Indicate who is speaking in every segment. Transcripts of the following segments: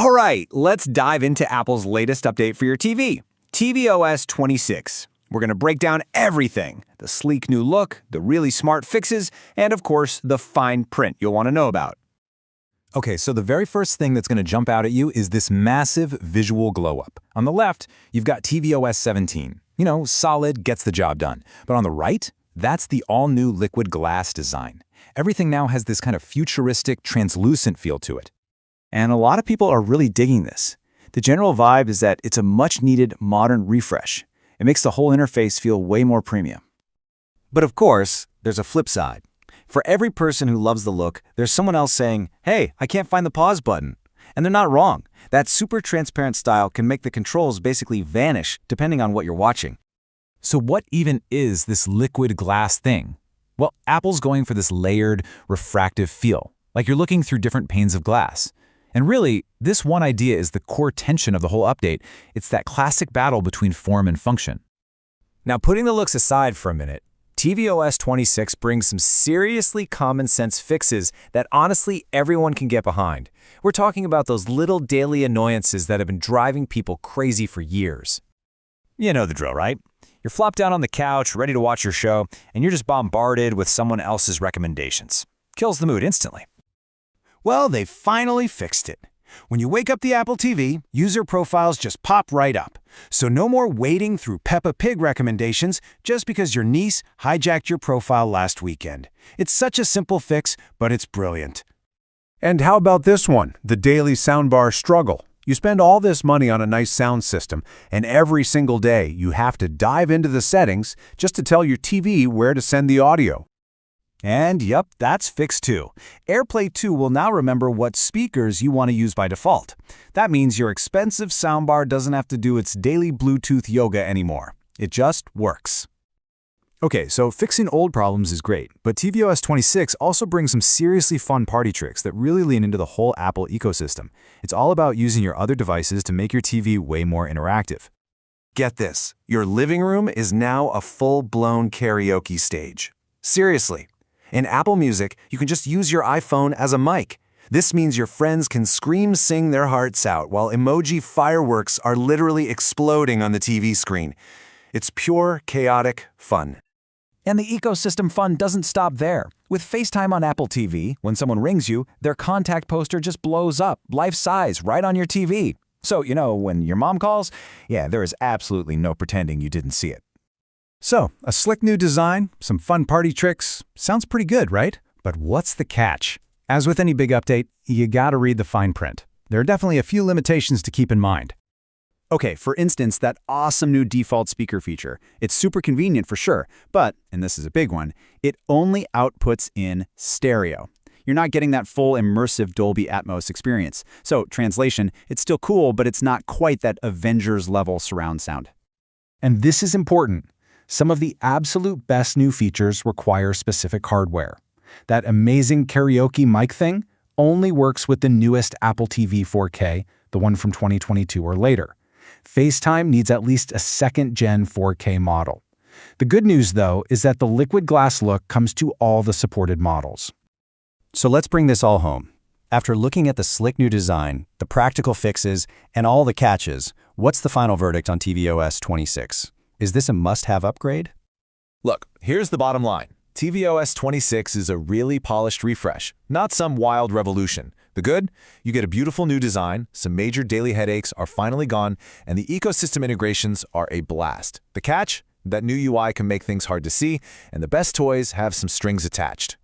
Speaker 1: All right, let's dive into Apple's latest update for your TV, tvOS 26. We're going to break down everything: the sleek new look, the really smart fixes, and of course, the fine print you'll want to know about.
Speaker 2: Okay, so the very first thing that's going to jump out at you is this massive visual glow-up. On the left, you've got tvOS 17. You know, solid, gets the job done. But on the right, that's the all-new liquid glass design. Everything now has this kind of futuristic, translucent feel to it.
Speaker 3: And a lot of people are really digging this. The general vibe is that it's a much-needed modern refresh. It makes the whole interface feel way more premium.
Speaker 4: But of course, there's a flip side. For every person who loves the look, there's someone else saying, "Hey, I can't find the pause button." And they're not wrong. That super transparent style can make the controls basically vanish depending on what you're watching.
Speaker 2: So what even is this liquid glass thing? Well, Apple's going for this layered, refractive feel, like you're looking through different panes of glass. And really, this one idea is the core tension of the whole update. It's that classic battle between form and function.
Speaker 5: Now, putting the looks aside for a minute, tvOS 26 brings some seriously common-sense fixes that honestly everyone can get behind. We're talking about those little daily annoyances that have been driving people crazy for years. You know the drill, right? You're flopped down on the couch, ready to watch your show, and you're just bombarded with someone else's recommendations. Kills the mood instantly.
Speaker 6: Well, they finally fixed it. When you wake up the Apple TV, user profiles just pop right up. So no more wading through Peppa Pig recommendations just because your niece hijacked your profile last weekend. It's such a simple fix, but it's brilliant.
Speaker 7: And how about this one, the daily soundbar struggle? You spend all this money on a nice sound system, and every single day you have to dive into the settings just to tell your TV where to send the audio.
Speaker 3: And yep, that's fixed too. AirPlay 2 will now remember what speakers you want to use by default. That means your expensive soundbar doesn't have to do its daily Bluetooth yoga anymore. It just works.
Speaker 5: Okay, so fixing old problems is great, but tvOS 26 also brings some seriously fun party tricks that really lean into the whole Apple ecosystem. It's all about using your other devices to make your TV way more interactive.
Speaker 4: Get this, your living room is now a full-blown karaoke stage. Seriously. In Apple Music, you can just use your iPhone as a mic. This means your friends can sing their hearts out while emoji fireworks are literally exploding on the TV screen. It's pure, chaotic fun.
Speaker 3: And the ecosystem fun doesn't stop there. With FaceTime on Apple TV, when someone rings you, their contact poster just blows up, life-size, right on your TV. So, you know, when your mom calls, yeah, there is absolutely no pretending you didn't see it.
Speaker 7: So, a slick new design, some fun party tricks, sounds pretty good, right? But what's the catch? As with any big update, you gotta read the fine print. There are definitely a few limitations to keep in mind.
Speaker 3: Okay, for instance, that awesome new default speaker feature. It's super convenient for sure, but, and this is a big one, it only outputs in stereo. You're not getting that full immersive Dolby Atmos experience. So, translation, it's still cool, but it's not quite that Avengers-level surround sound.
Speaker 7: And this is important. Some of the absolute best new features require specific hardware. That amazing karaoke mic thing only works with the newest Apple TV 4K, the one from 2022 or later. FaceTime needs at least a second-gen 4K model. The good news, though, is that the liquid glass look comes to all the supported models.
Speaker 4: So let's bring this all home. After looking at the slick new design, the practical fixes, and all the catches, what's the final verdict on tvOS 26? Is this a must-have upgrade?
Speaker 5: Look, here's the bottom line. tvOS 26 is a really polished refresh, not some wild revolution. The good? You get a beautiful new design, some major daily headaches are finally gone, and the ecosystem integrations are a blast. The catch? That new UI can make things hard to see, and the best toys have some strings attached.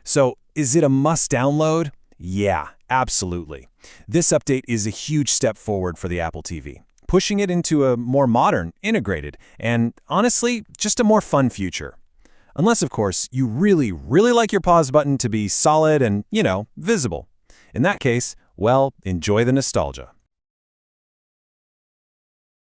Speaker 5: So, is it a must-download? Yeah, absolutely. This update is a huge step forward for the Apple TV, pushing it into a more modern, integrated, and honestly, just a more fun future. Unless, of course, you really, really like your pause button to be solid and, you know, visible. In that case, well, enjoy the nostalgia.